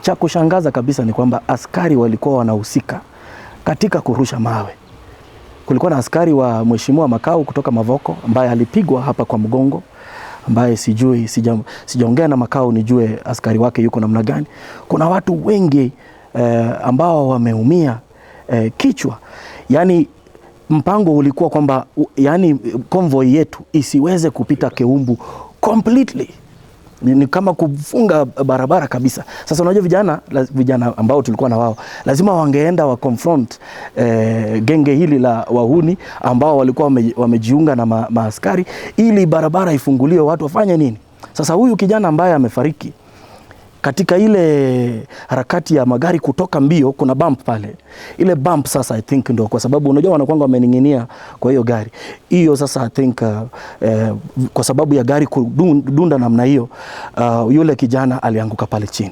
cha kushangaza kabisa ni kwamba askari walikuwa wanahusika katika kurusha mawe. Kulikuwa na askari wa Mheshimiwa Makau kutoka Mavoko ambaye alipigwa hapa kwa mgongo, ambaye sijaongea na Makau nijue askari wake yuko namna gani. Kuna watu wengi ambao wameumia kichwa. Yani mpango ulikuwa kwamba yani convoy yetu isiweze kupita Keumbu completely. Ni kama kufunga barabara kabisa. Sasa unajua vijana ambao tulikuwa na wao lazima wangeenda wa confront genge hili la wahuni ambao walikuwa wamejiunga na maaskari ili barabara ifunguliwe, watu wafanye nini. Sasa huyu kijana ambaye amefariki katika ile harakati ya magari kutoka mbio, kuna bump pale. Ile bump sasa I think ndo kwa sababu unajua wanakuanga wameninginia kwa hiyo gari. Hiyo sasa I think kwa sababu ya gari kudunda namna hiyo, yule kijana alianguka pale chini.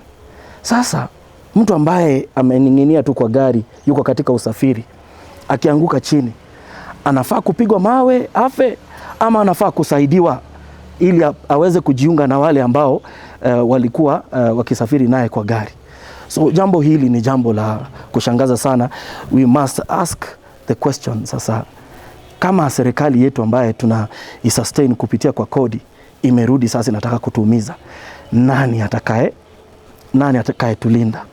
Sasa mtu ambaye ameninginia tu kwa gari, yuko katika usafiri, akianguka chini, anafaa kupigwa mawe afe ama anafaa kusaidiwa ili aweze kujiunga na wale ambao walikuwa wakisafiri naye kwa gari. So jambo hili ni jambo la kushangaza sana. We must ask the question sasa, kama serikali yetu ambaye tuna sustain kupitia kwa kodi imerudi sasa inataka kutuumiza, nani atakaye tulinda?